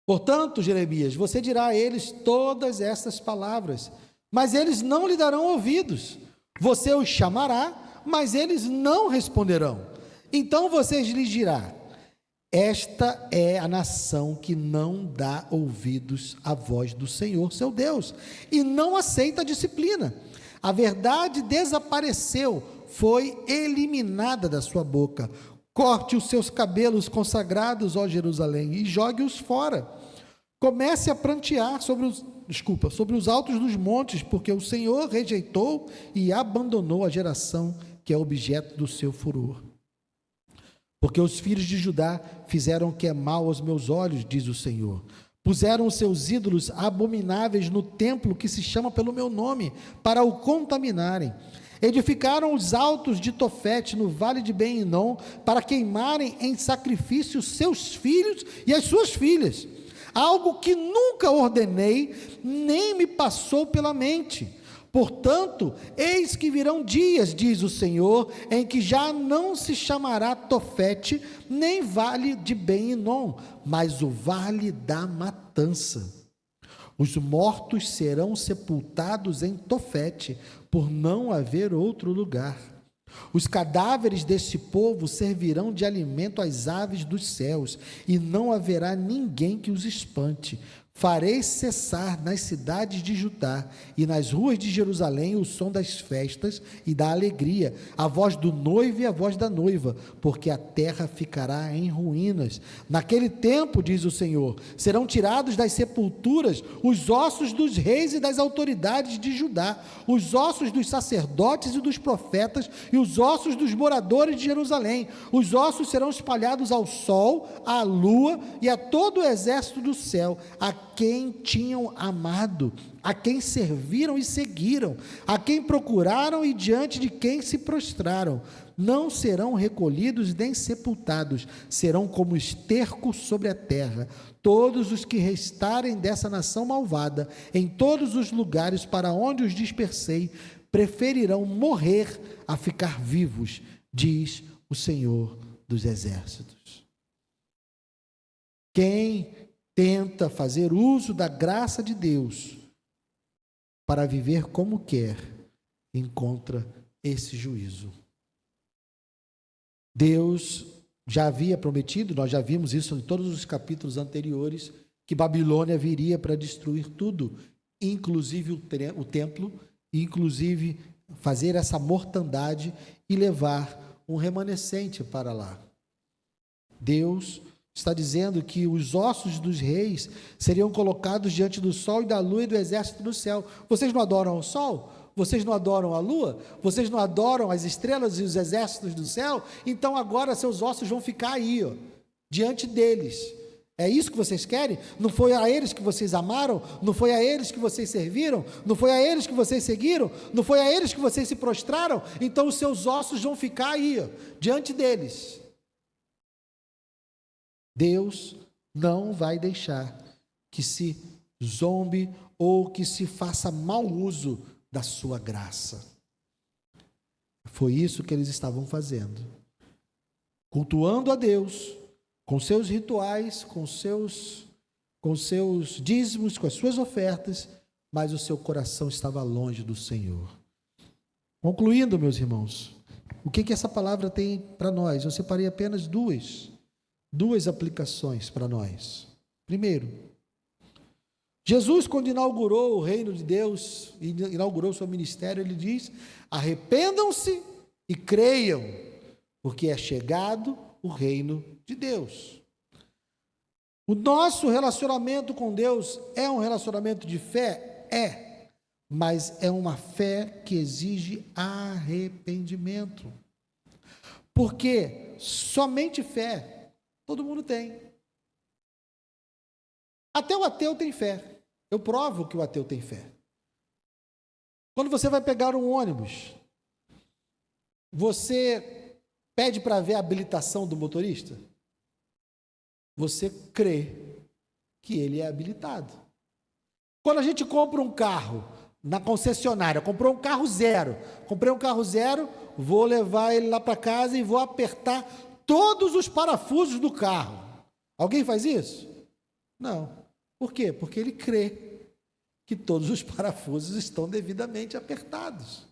Portanto, Jeremias, você dirá a eles todas estas palavras, mas eles não lhe darão ouvidos. Você os chamará, mas eles não responderão. Então você lhes dirá: esta é a nação que não dá ouvidos à voz do Senhor, seu Deus, e não aceita a disciplina. A verdade desapareceu, foi eliminada da sua boca. Corte os seus cabelos consagrados, ó Jerusalém, e jogue-os fora. Comece a prantear sobre os altos dos montes, porque o Senhor rejeitou e abandonou a geração que é objeto do seu furor. Porque os filhos de Judá fizeram o que é mal aos meus olhos, diz o Senhor. Puseram os seus ídolos abomináveis no templo que se chama pelo meu nome, para o contaminarem. Edificaram os altos de Tofete no vale de Ben-Hinom, para queimarem em sacrifício seus filhos e as suas filhas. Algo que nunca ordenei, nem me passou pela mente. Portanto, eis que virão dias, diz o Senhor, em que já não se chamará Tofete, nem vale de Ben-Hinom, mas o vale da matança. Os mortos serão sepultados em Tofete, por não haver outro lugar. Os cadáveres deste povo servirão de alimento às aves dos céus, e não haverá ninguém que os espante. Farei cessar nas cidades de Judá e nas ruas de Jerusalém o som das festas e da alegria, a voz do noivo e a voz da noiva, porque a terra ficará em ruínas. Naquele tempo, diz o Senhor, serão tirados das sepulturas os ossos dos reis e das autoridades de Judá, os ossos dos sacerdotes e dos profetas e os ossos dos moradores de Jerusalém. Os ossos serão espalhados ao sol, à lua e a todo o exército do céu. quem tinham amado, a quem serviram e seguiram, a quem procuraram e diante de quem se prostraram. Não serão recolhidos nem sepultados, serão como esterco sobre a terra. Todos os que restarem dessa nação malvada, em todos os lugares para onde os dispersei, preferirão morrer a ficar vivos, diz o Senhor dos Exércitos. Quem tenta fazer uso da graça de Deus para viver como quer, encontra esse juízo. Deus já havia prometido, nós já vimos isso em todos os capítulos anteriores, que Babilônia viria para destruir tudo, inclusive o templo, inclusive fazer essa mortandade e levar um remanescente para lá. Deus está dizendo que os ossos dos reis seriam colocados diante do sol e da lua e do exército do céu. Vocês não adoram o sol? Vocês não adoram a lua? Vocês não adoram as estrelas e os exércitos do céu? Então agora seus ossos vão ficar aí, diante deles. É isso que vocês querem? Não foi a eles que vocês amaram? Não foi a eles que vocês serviram? Não foi a eles que vocês seguiram? Não foi a eles que vocês se prostraram? Então os seus ossos vão ficar aí, diante deles. Deus não vai deixar que se zombe ou que se faça mau uso da sua graça. Foi isso que eles estavam fazendo. Cultuando a Deus, com seus rituais, com seus dízimos, com as suas ofertas, mas o seu coração estava longe do Senhor. Concluindo, meus irmãos, o que essa palavra tem para nós? Eu separei apenas duas aplicações para nós. Primeiro, Jesus, quando inaugurou o reino de Deus, inaugurou seu ministério, ele diz: arrependam-se e creiam, porque é chegado o reino de Deus. O nosso relacionamento com Deus é um relacionamento de fé? É, mas é uma fé que exige arrependimento. Porque somente fé todo mundo tem. Até o ateu tem fé. Eu provo que o ateu tem fé. Quando você vai pegar um ônibus, você pede para ver a habilitação do motorista? Você crê que ele é habilitado. Quando a gente compra um carro na concessionária, comprei um carro zero, vou levar ele lá para casa e vou apertar todos os parafusos do carro. Alguém faz isso? Não. Por quê? Porque ele crê que todos os parafusos estão devidamente apertados.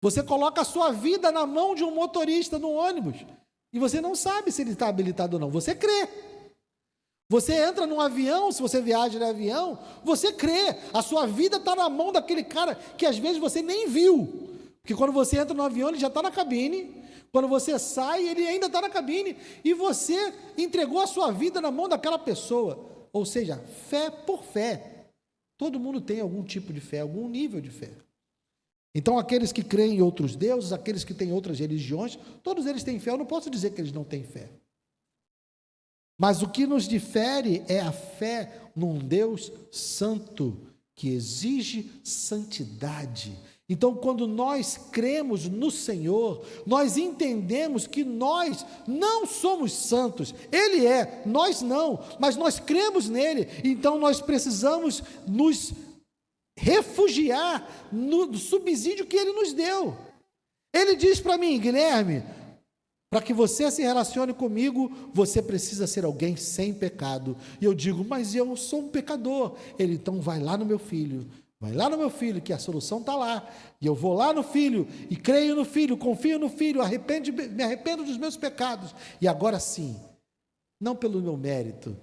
Você coloca a sua vida na mão de um motorista no ônibus e você não sabe se ele está habilitado ou não. Você crê. Você entra num avião, se você viaja de avião, você crê. A sua vida está na mão daquele cara que às vezes você nem viu. Porque quando você entra no avião, ele já está na cabine. Quando você sai, ele ainda está na cabine. E você entregou a sua vida na mão daquela pessoa. Ou seja, fé por fé. Todo mundo tem algum tipo de fé, algum nível de fé. Então, aqueles que creem em outros deuses, aqueles que têm outras religiões, todos eles têm fé. Eu não posso dizer que eles não têm fé. Mas o que nos difere é a fé num Deus santo, que exige santidade. Então, quando nós cremos no Senhor, nós entendemos que nós não somos santos. Ele é, nós não, mas nós cremos nele. Então, nós precisamos nos refugiar no subsídio que ele nos deu. Ele diz para mim: Guilherme, para que você se relacione comigo, você precisa ser alguém sem pecado. E eu digo: mas eu sou um pecador. Ele: então vai lá no meu filho. Vai lá no meu filho, que a solução está lá. E eu vou lá no filho, e creio no filho, confio no filho, me arrependo dos meus pecados. E agora sim, não pelo meu mérito,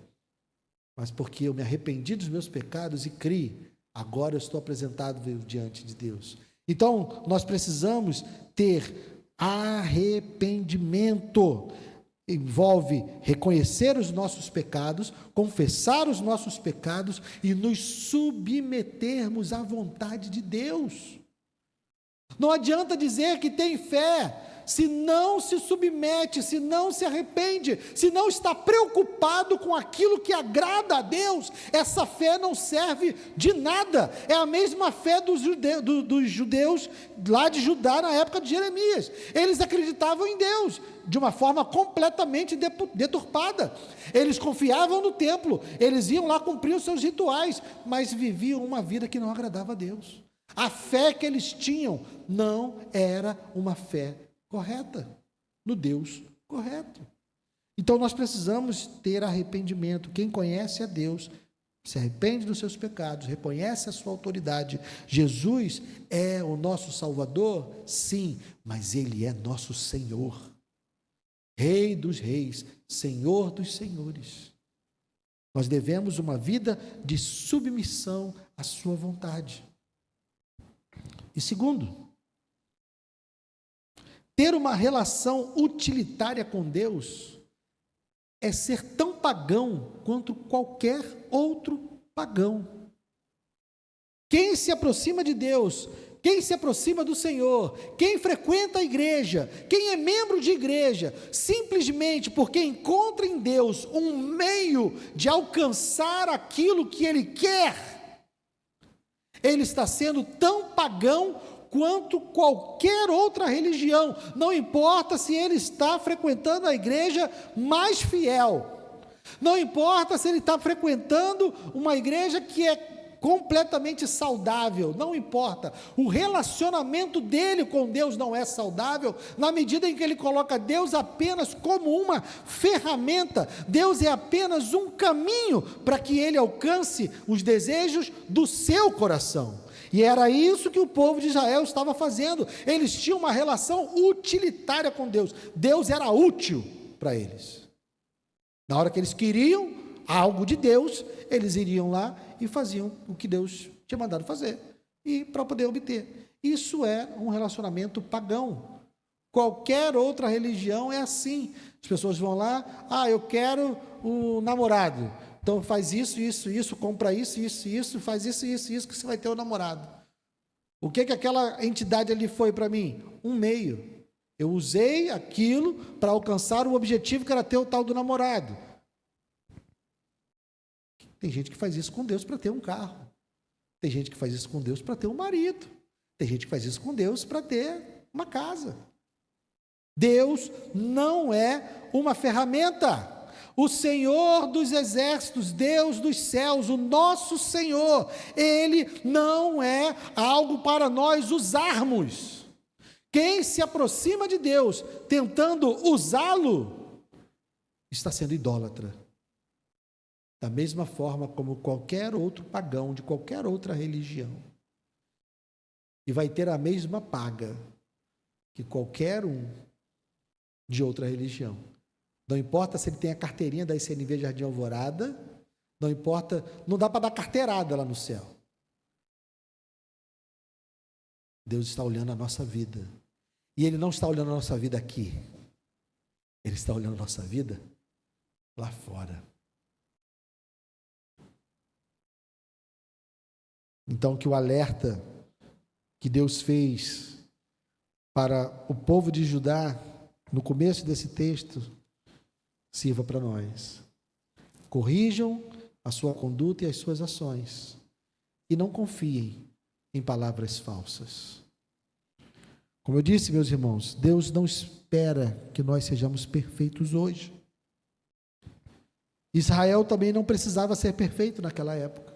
mas porque eu me arrependi dos meus pecados e criei, agora eu estou apresentado diante de Deus. Então, nós precisamos ter arrependimento. Envolve reconhecer os nossos pecados, confessar os nossos pecados e nos submetermos à vontade de Deus. Não adianta dizer que tem fé se não se submete, se não se arrepende, se não está preocupado com aquilo que agrada a Deus, essa fé não serve de nada. É a mesma fé dos judeus lá de Judá na época de Jeremias. Eles acreditavam em Deus de uma forma completamente deturpada. Eles confiavam no templo, eles iam lá cumprir os seus rituais, mas viviam uma vida que não agradava a Deus. A fé que eles tinham não era uma fé correta, no Deus correto. Então nós precisamos ter arrependimento. Quem conhece a Deus se arrepende dos seus pecados, reconhece a sua autoridade. Jesus é o nosso Salvador? Sim, mas Ele é nosso Senhor. Rei dos reis, Senhor dos senhores. Nós devemos uma vida de submissão à sua vontade. E segundo, ter uma relação utilitária com Deus é ser tão pagão quanto qualquer outro pagão. Quem se aproxima de Deus, quem se aproxima do Senhor, quem frequenta a igreja, quem é membro de igreja, simplesmente porque encontra em Deus um meio de alcançar aquilo que ele quer, ele está sendo tão pagão quanto qualquer outra religião. Não importa se ele está frequentando a igreja mais fiel, não importa se ele está frequentando uma igreja que é completamente saudável, não importa, o relacionamento dele com Deus não é saudável, na medida em que ele coloca Deus apenas como uma ferramenta. Deus é apenas um caminho para que ele alcance os desejos do seu coração, e era isso que o povo de Israel estava fazendo. Eles tinham uma relação utilitária com Deus, Deus era útil para eles. Na hora que eles queriam algo de Deus, eles iriam lá e faziam o que Deus tinha mandado fazer, e para poder obter. Isso é um relacionamento pagão. Qualquer outra religião é assim. As pessoas vão lá, eu quero o namorado, então faz isso, compra isso, faz isso, que você vai ter o namorado. O que aquela entidade ali foi para mim? Um meio. Eu usei aquilo para alcançar o objetivo que era ter o tal do namorado. Tem gente que faz isso com Deus para ter um carro. Tem gente que faz isso com Deus para ter um marido. Tem gente que faz isso com Deus para ter uma casa. Deus não é uma ferramenta. O Senhor dos exércitos, Deus dos céus, o nosso Senhor, Ele não é algo para nós usarmos. Quem se aproxima de Deus tentando usá-lo, está sendo idólatra. Da mesma forma como qualquer outro pagão de qualquer outra religião. E vai ter a mesma paga que qualquer um de outra religião. Não importa se ele tem a carteirinha da ICNV Jardim Alvorada, não importa, não dá para dar carteirada lá no céu. Deus está olhando a nossa vida. E Ele não está olhando a nossa vida aqui. Ele está olhando a nossa vida lá fora. Então, que o alerta que Deus fez para o povo de Judá, no começo desse texto, sirva para nós. Corrijam a sua conduta e as suas ações, e não confiem em palavras falsas. Como eu disse, meus irmãos, Deus não espera que nós sejamos perfeitos hoje. Israel também não precisava ser perfeito naquela época.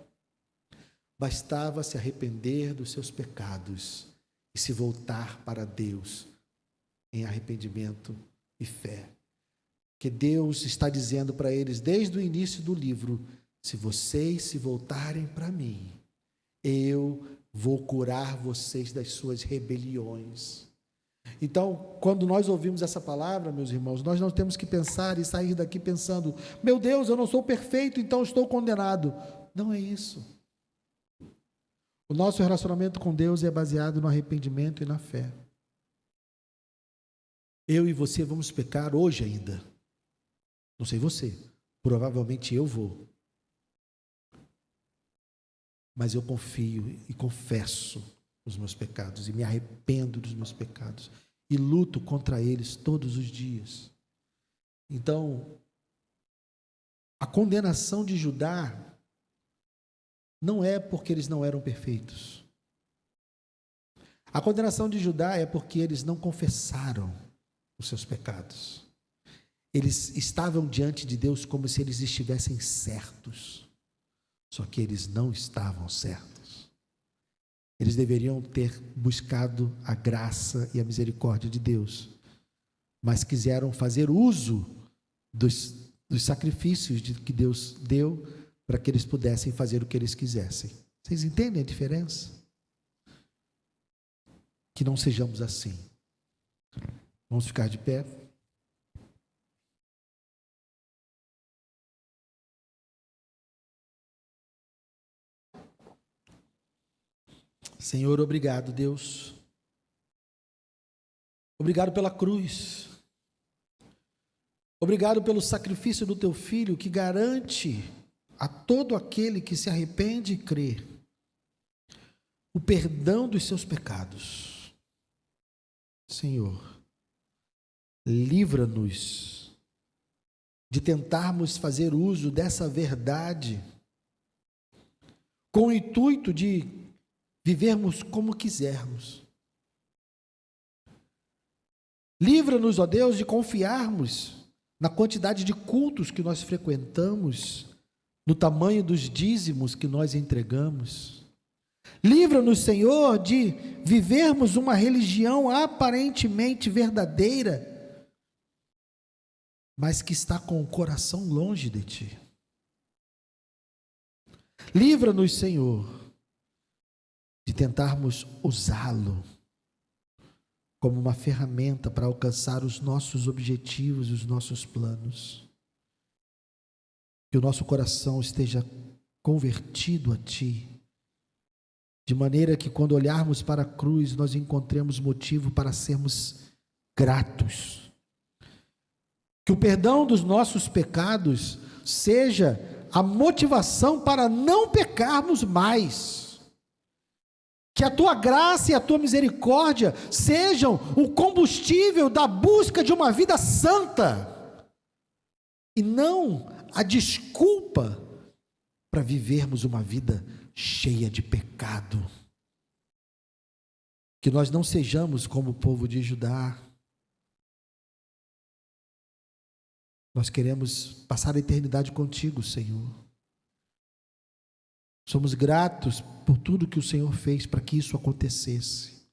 Bastava se arrepender dos seus pecados e se voltar para Deus em arrependimento e fé. Que Deus está dizendo para eles desde o início do livro: se vocês se voltarem para mim, eu vou curar vocês das suas rebeliões. Então, quando nós ouvimos essa palavra, meus irmãos, nós não temos que pensar e sair daqui pensando: meu Deus, eu não sou perfeito, então estou condenado. Não é isso. O nosso relacionamento com Deus é baseado no arrependimento e na fé. Eu e você vamos pecar hoje ainda. Não sei você, provavelmente eu vou. Mas eu confio e confesso os meus pecados e me arrependo dos meus pecados. e luto contra eles todos os dias. Então, a condenação de Judá não é porque eles não eram perfeitos. A condenação de Judá é porque eles não confessaram os seus pecados. Eles estavam diante de Deus como se eles estivessem certos. Só que eles não estavam certos. Eles deveriam ter buscado a graça e a misericórdia de Deus, mas quiseram fazer uso dos sacrifícios que Deus deu para que eles pudessem fazer o que eles quisessem. Vocês entendem a diferença? Que não sejamos assim. Vamos ficar de pé. Senhor, obrigado, Deus. Obrigado pela cruz. Obrigado pelo sacrifício do teu filho que garante a todo aquele que se arrepende e crê o perdão dos seus pecados. Senhor, livra-nos de tentarmos fazer uso dessa verdade com o intuito de vivermos como quisermos. Livra-nos, ó Deus, de confiarmos na quantidade de cultos que nós frequentamos, no tamanho dos dízimos que nós entregamos. Livra-nos, Senhor, de vivermos uma religião aparentemente verdadeira, mas que está com o coração longe de Ti. Livra-nos, Senhor, de tentarmos usá-lo como uma ferramenta para alcançar os nossos objetivos e os nossos planos. Que o nosso coração esteja convertido a Ti, de maneira que quando olharmos para a cruz, nós encontremos motivo para sermos gratos. Que o perdão dos nossos pecados seja a motivação para não pecarmos mais. Que a Tua graça e a Tua misericórdia sejam o combustível da busca de uma vida santa, e não a desculpa para vivermos uma vida cheia de pecado. Que nós não sejamos como o povo de Judá. Nós queremos passar a eternidade contigo, Senhor. Somos gratos por tudo que o Senhor fez para que isso acontecesse.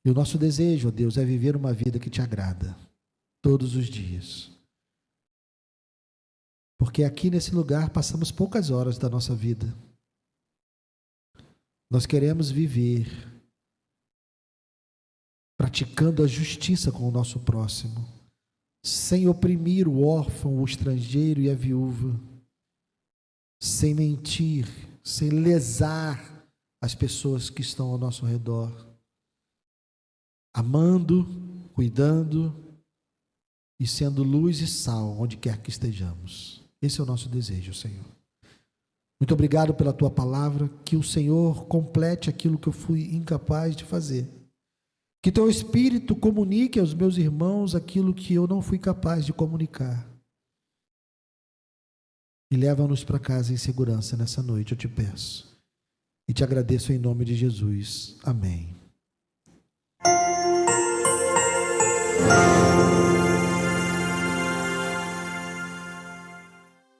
E o nosso desejo, ó Deus, é viver uma vida que Te agrada, todos os dias. Porque aqui nesse lugar passamos poucas horas da nossa vida. Nós queremos viver praticando a justiça com o nosso próximo, sem oprimir o órfão, o estrangeiro e a viúva, sem mentir, sem lesar as pessoas que estão ao nosso redor, amando, cuidando e sendo luz e sal onde quer que estejamos. Esse é o nosso desejo, Senhor. Muito obrigado pela Tua palavra, que o Senhor complete aquilo que eu fui incapaz de fazer. Que Teu Espírito comunique aos meus irmãos aquilo que eu não fui capaz de comunicar. E leva-nos para casa em segurança nessa noite, eu Te peço. E Te agradeço em nome de Jesus. Amém.